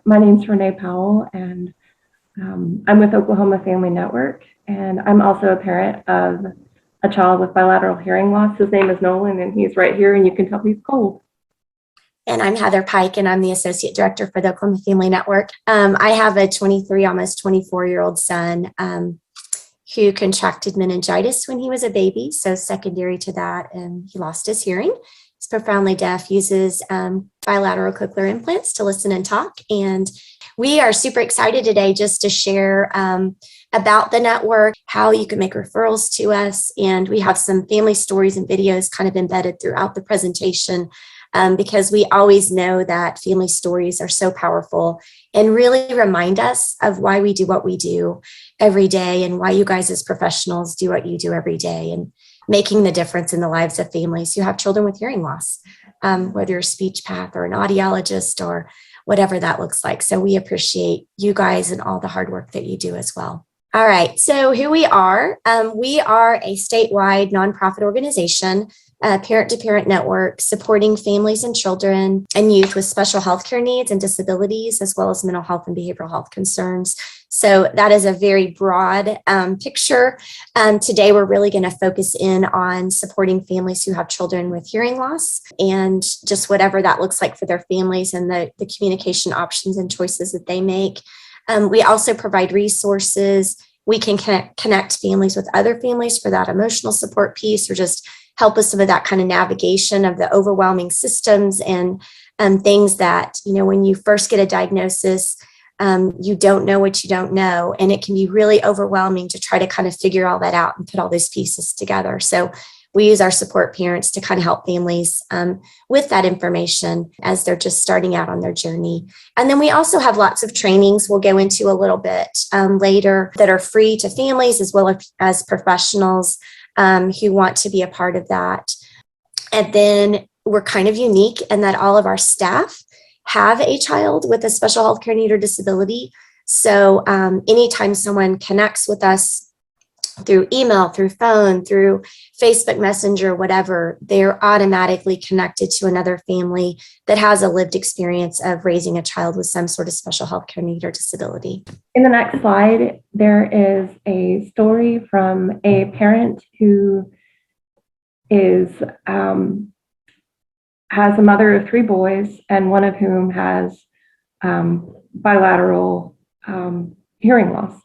My name's Renee Powell, and I'm with Oklahoma Family Network, and I'm also a parent of a child with bilateral hearing loss. His name is Nolan, and he's right here, and you can tell he's cold. And I'm Heather Pike, and I'm the Associate Director for the Oklahoma Family Network. I have a 23, almost 24-year-old son who contracted meningitis when he was a baby. So secondary to that, he lost his hearing. He's profoundly deaf, uses bilateral cochlear implants to listen and talk. And we are super excited today just to share about the network, how you can make referrals to us. And we have some family stories and videos kind of embedded throughout the presentation because we always know that family stories are so powerful and really remind us of why we do what we do every day and why you guys as professionals do what you do every day and making the difference in the lives of families who have children with hearing loss, whether you're a speech path or an audiologist or whatever that looks like. So we appreciate you guys and all the hard work that you do as well. All right, so who we are a statewide nonprofit organization, parent-to-parent network supporting families and children and youth with special healthcare needs and disabilities, as well as mental health and behavioral health concerns. So that is a very broad picture. Today, we're really going to focus in on supporting families who have children with hearing loss and just whatever that looks like for their families and the communication options and choices that they make. We also provide resources. We can connect families with other families for that emotional support piece or just help with some of that kind of navigation of the overwhelming systems and things that, when you first get a diagnosis, you don't know what you don't know. And it can be really overwhelming to try to kind of figure all that out and put all those pieces together. So we use our support parents to kind of help families with that information as they're just starting out on their journey. And then we also have lots of trainings we'll go into a little bit later that are free to families as well as professionals who want to be a part of that. And then we're kind of unique in that all of our staff have a child with a special healthcare need or disability. So anytime someone connects with us through email, through phone, through Facebook Messenger, whatever, they're automatically connected to another family that has a lived experience of raising a child with some sort of special healthcare need or disability. In the next slide, there is a story from a parent who has a mother of 3 boys, and one of whom has bilateral hearing loss.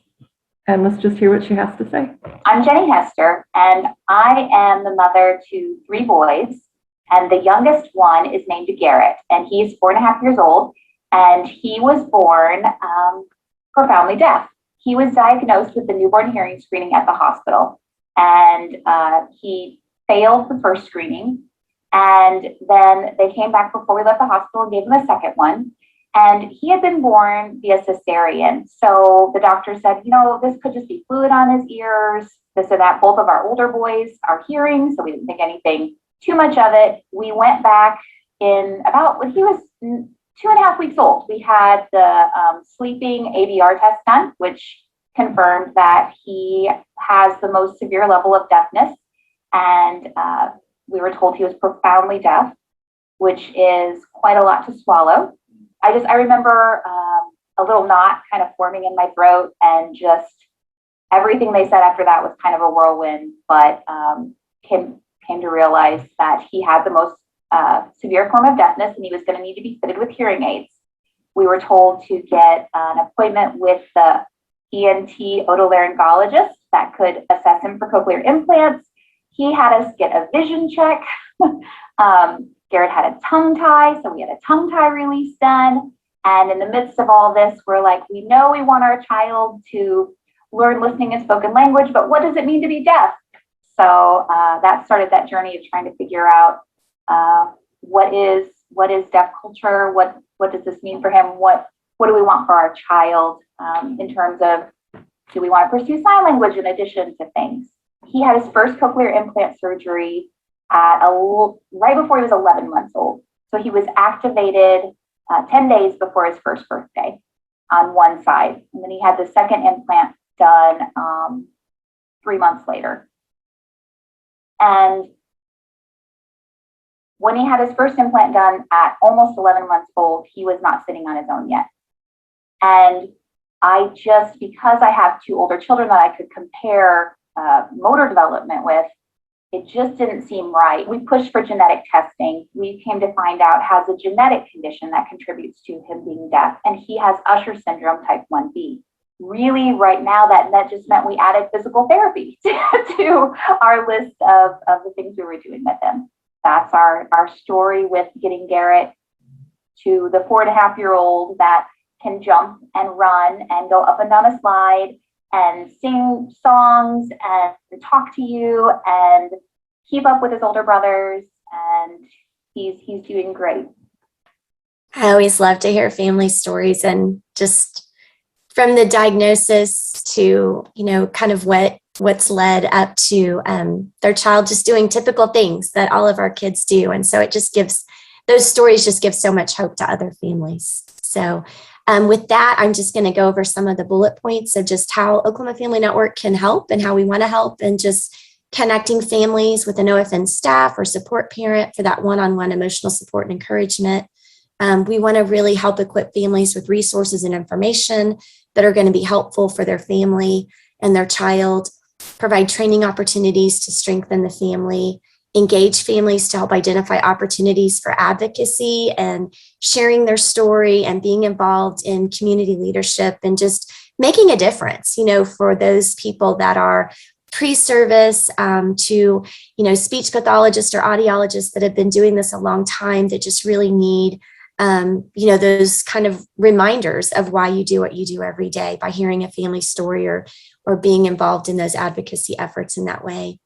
And let's just hear what she has to say. I'm Jenny Hester, and I am the mother to 3 boys, and the youngest one is named Garrett, and he's 4.5 years old, and he was born profoundly deaf. He was diagnosed with the newborn hearing screening at the hospital, and he failed the first screening, and then they came back before we left the hospital and gave him a second one. And he had been born via cesarean. So the doctor said, this could just be fluid on his ears, this or that. Both of our older boys are hearing, so we didn't think anything too much of it. We went back in about when he was 2.5 weeks old. We had the sleeping ABR test done, which confirmed that he has the most severe level of deafness. And we were told he was profoundly deaf, which is quite a lot to swallow. I remember a little knot kind of forming in my throat, and just everything they said after that was kind of a whirlwind, but came to realize that he had the most severe form of deafness and he was going to need to be fitted with hearing aids. We were told to get an appointment with the ENT otolaryngologist that could assess him for cochlear implants. He had us get a vision check. Garrett had a tongue tie, so we had a tongue tie release done. And in the midst of all this, we're like, we know we want our child to learn listening and spoken language, but what does it mean to be deaf? So that started that journey of trying to figure out what is deaf culture, what does this mean for him, what do we want for our child in terms of, do we want to pursue sign language in addition to things? He had his first cochlear implant surgery right before he was 11 months old. So he was activated 10 days before his first birthday on one side. And then he had the second implant done 3 months later. And when he had his first implant done at almost 11 months old, he was not sitting on his own yet. And because I have two older children that I could compare motor development with, it just didn't seem right. We pushed for genetic testing. We came to find out has a genetic condition that contributes to him being deaf, and he has Usher syndrome type 1B. Really, right now, that just meant we added physical therapy to our list of the things we were doing with him. That's our story with getting Garrett to the 4.5-year-old that can jump and run and go up and down a slide and sing songs and talk to you and keep up with his older brothers. And he's doing great. I always love to hear family stories, and just from the diagnosis to, kind of what's led up to their child just doing typical things that all of our kids do. And so those stories just give so much hope to other families. So with that, I'm just going to go over some of the bullet points of just how Oklahoma Family Network can help and how we want to help, and just connecting families with an OFN staff or support parent for that one-on-one emotional support and encouragement. We want to really help equip families with resources and information that are going to be helpful for their family and their child, provide training opportunities to strengthen the family, engage families to help identify opportunities for advocacy and sharing their story and being involved in community leadership and just making a difference, for those people that are pre-service to, speech pathologists or audiologists that have been doing this a long time that just really need those kind of reminders of why you do what you do every day by hearing a family story or being involved in those advocacy efforts in that way.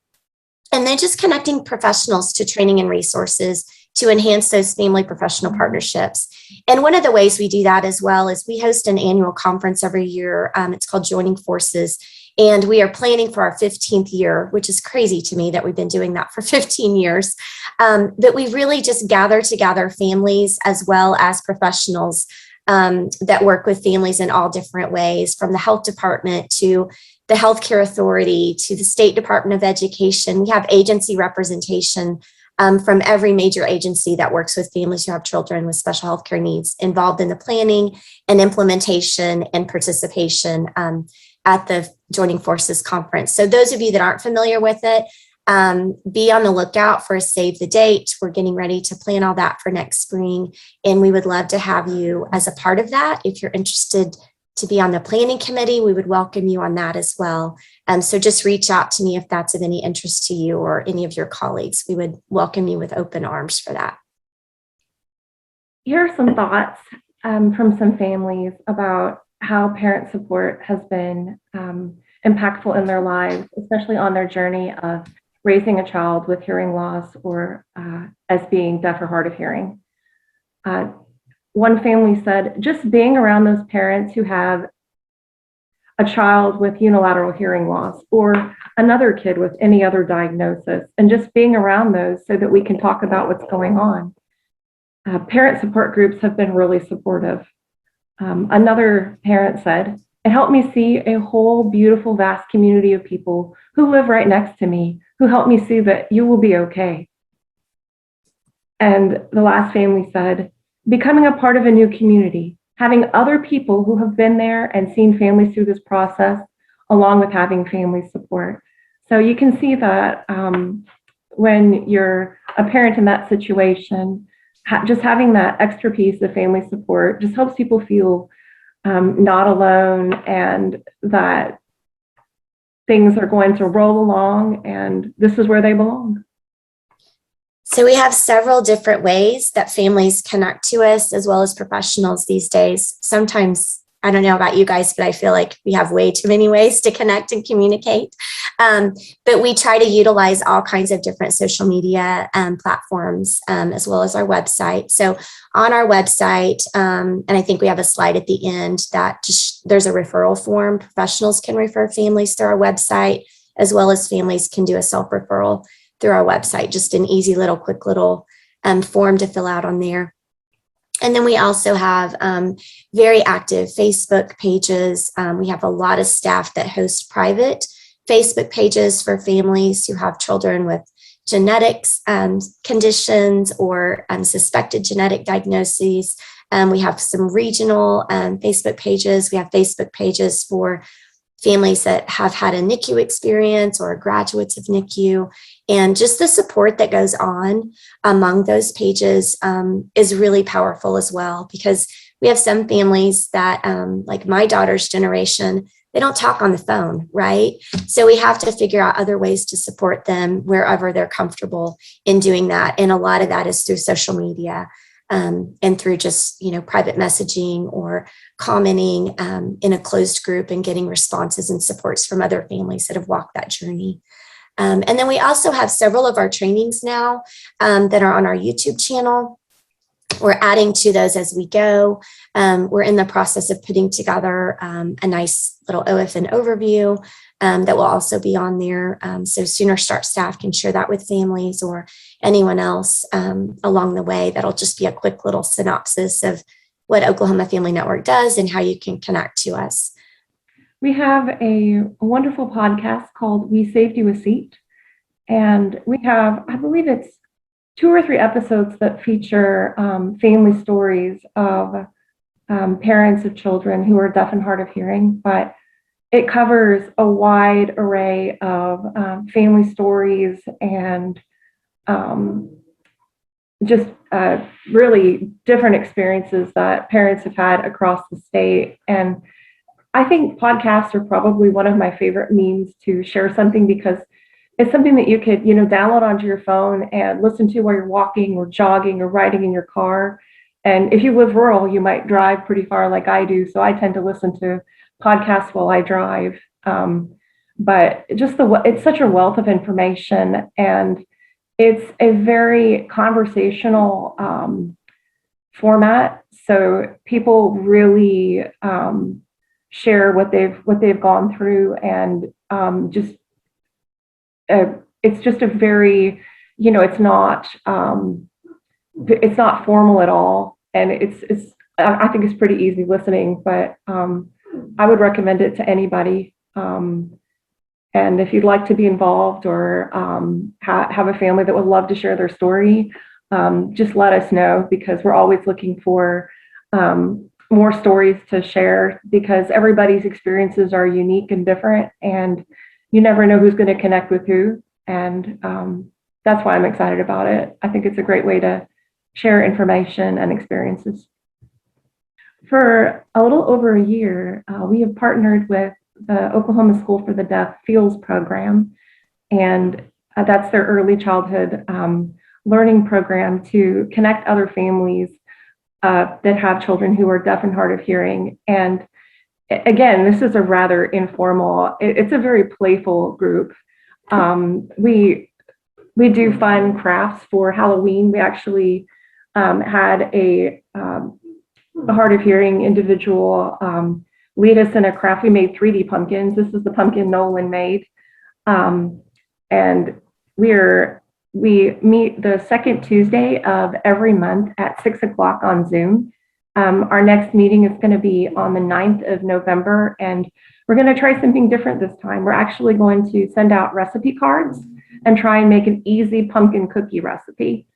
And then just connecting professionals to training and resources to enhance those family professional partnerships. And one of the ways we do that as well is we host an annual conference every year. It's called Joining Forces. And we are planning for our 15th year, which is crazy to me that we've been doing that for 15 years. That we really just gather together families as well as professionals that work with families in all different ways, from the health department to the healthcare authority to the State Department of Education. We have agency representation from every major agency that works with families who have children with special healthcare needs involved in the planning and implementation and participation at the Joining Forces conference. So those of you that aren't familiar with it, be on the lookout for a save the date. We're getting ready to plan all that for next spring, and we would love to have you as a part of that. If you're interested to be on the planning committee, we would welcome you on that as well. So just reach out to me if that's of any interest to you or any of your colleagues. We would welcome you with open arms for that. Here are some thoughts from some families about how parent support has been impactful in their lives, especially on their journey of raising a child with hearing loss or as being deaf or hard of hearing. One family said, just being around those parents who have a child with unilateral hearing loss or another kid with any other diagnosis, and just being around those so that we can talk about what's going on. Parent support groups have been really supportive. Another parent said, it helped me see a whole beautiful, vast community of people who live right next to me, who helped me see that you will be okay. And the last family said, becoming a part of a new community, having other people who have been there and seen families through this process, along with having family support. So you can see that when you're a parent in that situation, just having that extra piece of family support just helps people feel not alone, and that things are going to roll along and this is where they belong. So we have several different ways that families connect to us as well as professionals these days. Sometimes, I don't know about you guys, but I feel like we have way too many ways to connect and communicate. But we try to utilize all kinds of different social media platforms as well as our website. So on our website, and I think we have a slide at the end that just, there's a referral form. Professionals can refer families through our website, as well as families can do a self-referral through our website, just an easy little, quick little form to fill out on there. And then we also have very active Facebook pages. We have a lot of staff that host private Facebook pages for families who have children with genetics conditions or suspected genetic diagnoses. We have some regional Facebook pages. We have Facebook pages for families that have had a NICU experience or graduates of NICU. And just the support that goes on among those pages is really powerful as well, because we have some families that, like my daughter's generation, they don't talk on the phone, right? So we have to figure out other ways to support them wherever they're comfortable in doing that. And a lot of that is through social media and through just, private messaging or commenting in a closed group and getting responses and supports from other families that have walked that journey. And then we also have several of our trainings now that are on our YouTube channel. We're adding to those as we go. We're in the process of putting together a nice little OFN overview that will also be on there. So Sooner Start staff can share that with families or anyone else along the way. That'll just be a quick little synopsis of what Oklahoma Family Network does and how you can connect to us. We have a wonderful podcast called We Saved You a Seat. And we have, I believe it's 2 or 3 episodes that feature family stories of parents of children who are deaf and hard of hearing, but it covers a wide array of family stories and just really different experiences that parents have had across the state. And I think podcasts are probably one of my favorite means to share something, because it's something that you could, download onto your phone and listen to while you're walking or jogging or riding in your car. And if you live rural, you might drive pretty far like I do. So I tend to listen to podcasts while I drive. But just it's such a wealth of information, and it's a very conversational format. So people really share what they've gone through, and it's just a very, it's not formal at all, and I think it's pretty easy listening, but I would recommend it to anybody. And if you'd like to be involved or have a family that would love to share their story, just let us know, because we're always looking for more stories to share, because everybody's experiences are unique and different, and you never know who's going to connect with who. And that's why I'm excited about it. I think it's a great way to share information and experiences. For a little over a year, we have partnered with the Oklahoma School for the Deaf FEELS program, and that's their early childhood learning program to connect other families that have children who are deaf and hard of hearing. And again, this is a rather informal, it's a very playful group. We do fun crafts for Halloween. We actually had a hard of hearing individual lead us in a craft. We made 3D pumpkins. This is the pumpkin Nolan made. And we meet the second Tuesday of every month at 6 o'clock on Zoom. Our next meeting is going to be on the 9th of November, and we're going to try something different this time. We're actually going to send out recipe cards and try and make an easy pumpkin cookie recipe.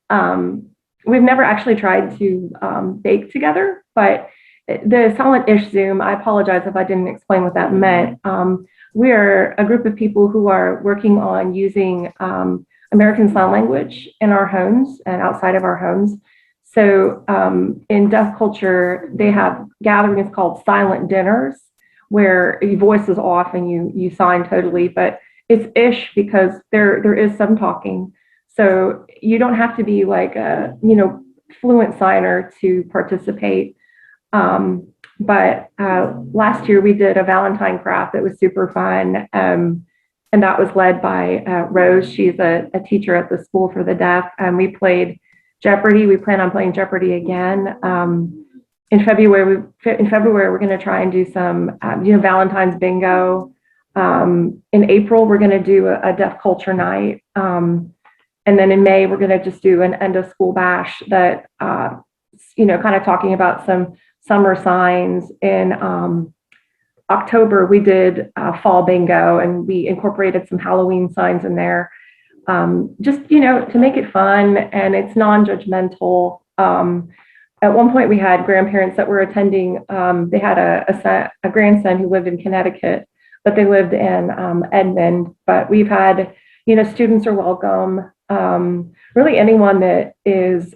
We've never actually tried to bake together, but the silent-ish Zoom, I apologize if I didn't explain what that meant. We are a group of people who are working on using American Sign Language in our homes and outside of our homes. So in deaf culture, they have gatherings called silent dinners, where your voice is off and you sign totally, but it's ish because there is some talking. So you don't have to be like a fluent signer to participate. But last year we did a Valentine craft that was super fun. And that was led by Rose. She's a teacher at the School for the Deaf. And we played Jeopardy. We plan on playing Jeopardy again. In February, we're going to try and do some, Valentine's bingo. In April, we're going to do a deaf culture night. And then in May, we're going to just do an end of school bash that, kind of talking about some summer signs. In October, we did fall bingo, and we incorporated some Halloween signs in there. just, to make it fun, and it's non-judgmental. At one point, we had grandparents that were attending. They had a grandson who lived in Connecticut, but they lived in Edmond. But we've had, students are welcome. Really, anyone that is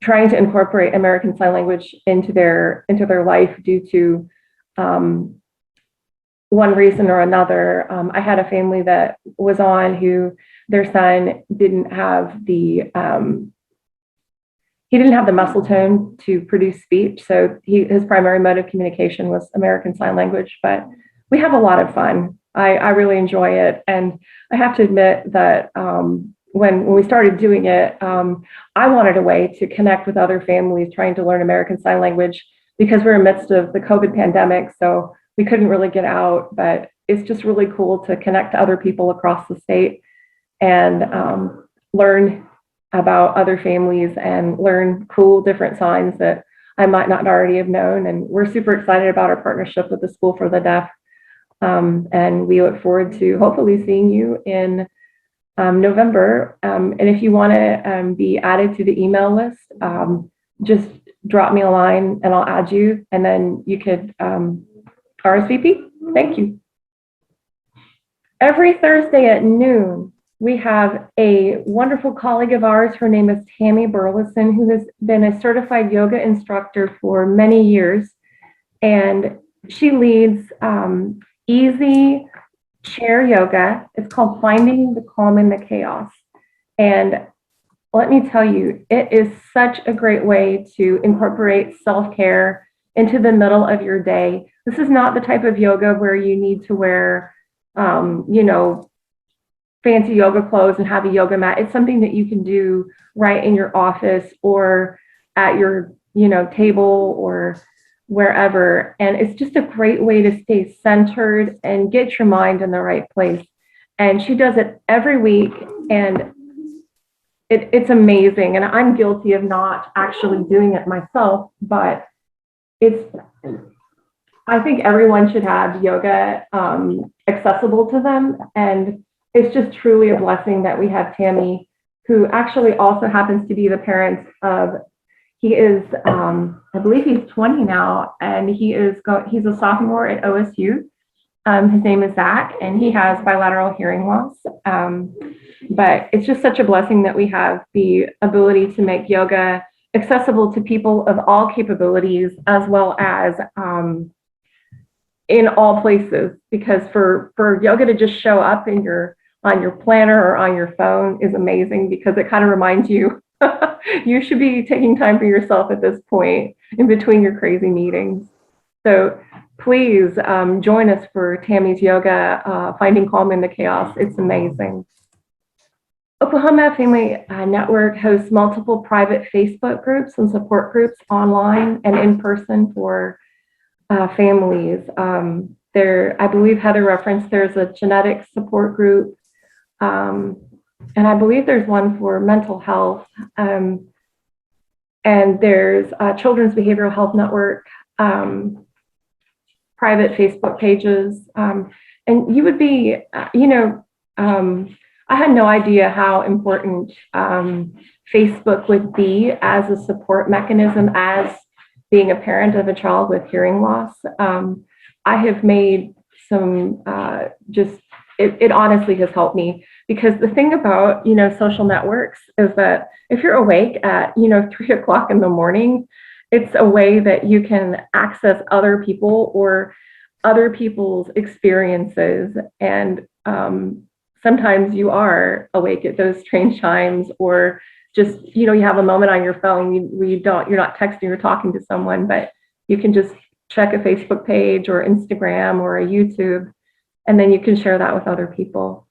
trying to incorporate American Sign Language into their life due to one reason or another. I had a family that was on who their son didn't have the he didn't have the muscle tone to produce speech, so his primary mode of communication was American Sign Language. But we have a lot of fun. I really enjoy it, and I have to admit that when we started doing it, I wanted a way to connect with other families trying to learn American Sign Language because we're in the midst of the COVID pandemic, so we couldn't really get out. But it's just really cool to connect to other people across the state and learn about other families and learn cool different signs that I might not already have known. And we're super excited about our partnership with the School for the Deaf. And we look forward to hopefully seeing you in November. And if you want to be added to the email list, just drop me a line and I'll add you, and then you could RSVP. Thank you. Every Thursday at noon, we have a wonderful colleague of ours. Her name is Tammy Burleson, who has been a certified yoga instructor for many years. And she leads easy chair yoga. It's called Finding the Calm in the Chaos. And let me tell you, it is such a great way to incorporate self-care into the middle of your day. This is not the type of yoga where you need to wear, fancy yoga clothes and have a yoga mat. It's something that you can do right in your office or at your, table or wherever. And it's just a great way to stay centered and get your mind in the right place. And she does it every week, and it's amazing. And I'm guilty of not actually doing it myself, but I think everyone should have yoga accessible to them. And it's just truly a blessing that we have Tammy, who actually also happens to be the parents of, he is, I believe he's 20 now, and he's a sophomore at OSU. His name is Zach, and he has bilateral hearing loss. But it's just such a blessing that we have the ability to make yoga accessible to people of all capabilities, as well as in all places, because for yoga to just show up on your planner or on your phone is amazing, because it kind of reminds you you should be taking time for yourself at this point in between your crazy meetings. So please join us for Tammy's yoga, Finding Calm in the Chaos. It's amazing. Oklahoma Family Network hosts multiple private Facebook groups and support groups online and in person for families. I believe Heather referenced there's a genetic support group, and I believe there's one for mental health, and there's Children's Behavioral Health Network, private Facebook pages, and you would be, I had no idea how important Facebook would be as a support mechanism as being a parent of a child with hearing loss. I have made some it honestly has helped me, because the thing about, social networks is that if you're awake at, 3:00 in the morning, it's a way that you can access other people or other people's experiences. And sometimes you are awake at those strange times, or just, you have a moment on your phone where you're not texting or talking to someone, but you can just check a Facebook page or Instagram or a YouTube, and then you can share that with other people.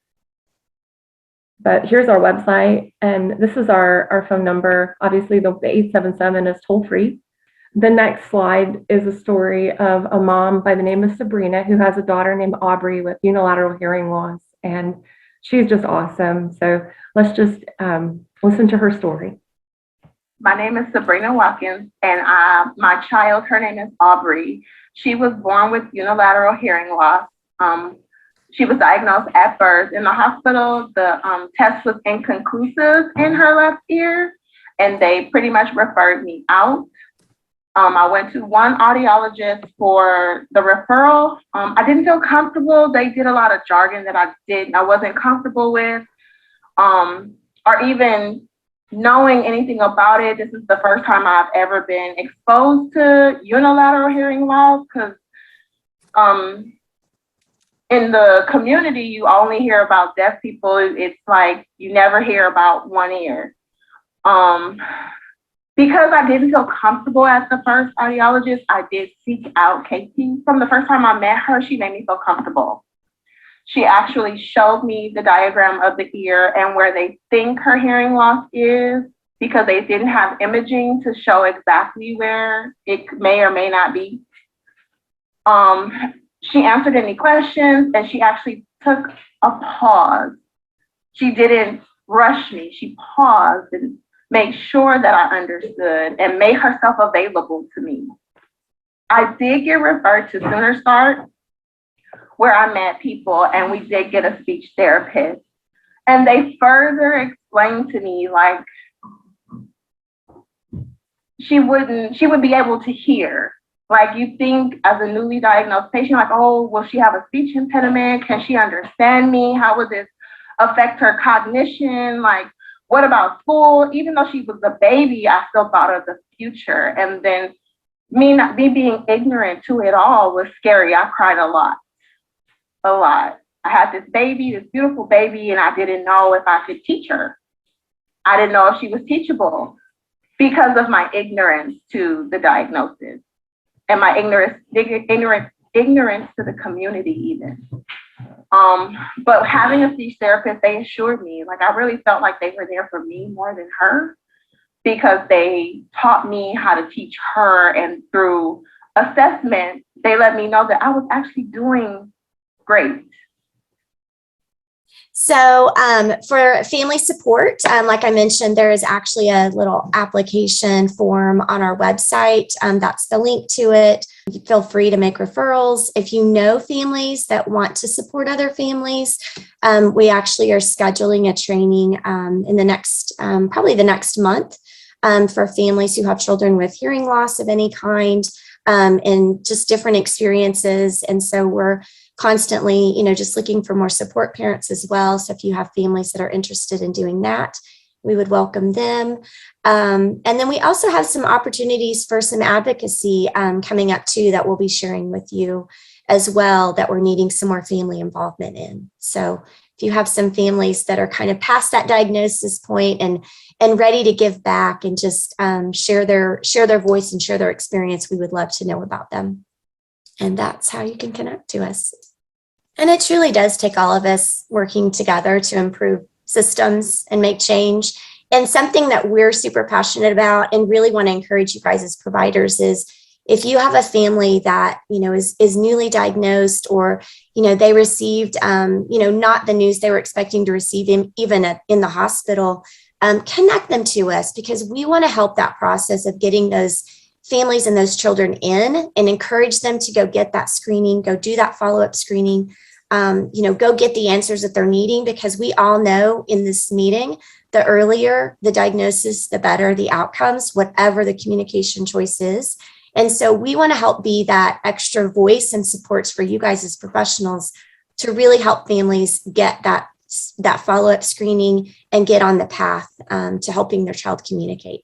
But here's our website, and this is our phone number. Obviously, the 877 is toll free. The next slide is a story of a mom by the name of Sabrina, who has a daughter named Aubrey with unilateral hearing loss, and she's just awesome. So let's just listen to her story. My name is Sabrina Watkins, and my child, her name is Aubrey. She was born with unilateral hearing loss. She was diagnosed at birth in the hospital. The test was inconclusive in her left ear, and they pretty much referred me out. I went to one audiologist for the referral. I didn't feel comfortable. They did a lot of jargon that I wasn't comfortable with, or even knowing anything about it. This is the first time I've ever been exposed to unilateral hearing loss, because in the community, you only hear about deaf people. It's like you never hear about one ear. Because I didn't feel comfortable at the first audiologist, I did seek out Katie. From the first time I met her, she made me feel comfortable. She actually showed me the diagram of the ear and where they think her hearing loss is, because they didn't have imaging to show exactly where it may or may not be. She answered any questions, and she actually took a pause. She didn't rush me. She paused and made sure that I understood and made herself available to me. I did get referred to Sooner Start, where I met people, and we did get a speech therapist. And they further explained to me, like, she would be able to hear. Like, you think as a newly diagnosed patient, like, oh, will she have a speech impediment? Can she understand me? How would this affect her cognition? Like, what about school? Even though she was a baby, I still thought of the future. And then me being ignorant to it all was scary. I cried a lot. I had this baby, this beautiful baby, and I didn't know if I could teach her. I didn't know if she was teachable because of my ignorance to the diagnosis and my ignorance to the community even. But having a speech therapist, they assured me, like, I really felt like they were there for me more than her, because they taught me how to teach her, and through assessment, they let me know that I was actually doing great. So for family support, like I mentioned, there is actually a little application form on our website. That's the link to it. Feel free to make referrals. If you know families that want to support other families, we actually are scheduling a training in the next, probably the next month, for families who have children with hearing loss of any kind, and just different experiences. And so we're constantly, just looking for more support parents as well. So if you have families that are interested in doing that, we would welcome them. And then we also have some opportunities for some advocacy coming up too, that we'll be sharing with you as well, that we're needing some more family involvement in. So if you have some families that are kind of past that diagnosis point and ready to give back and just share their voice and share their experience, we would love to know about them. And that's how you can connect to us. And it truly does take all of us working together to improve systems and make change. And something that we're super passionate about and really want to encourage you guys as providers is, if you have a family that, is newly diagnosed, or, they received, not the news they were expecting to receive even in the hospital, connect them to us, because we want to help that process of getting those families and those children in, and encourage them to go get that screening, go do that follow-up screening, go get the answers that they're needing, because we all know in this meeting, the earlier the diagnosis, the better the outcomes, whatever the communication choice is. And so we want to help be that extra voice and supports for you guys as professionals to really help families get that follow-up screening and get on the path to helping their child communicate.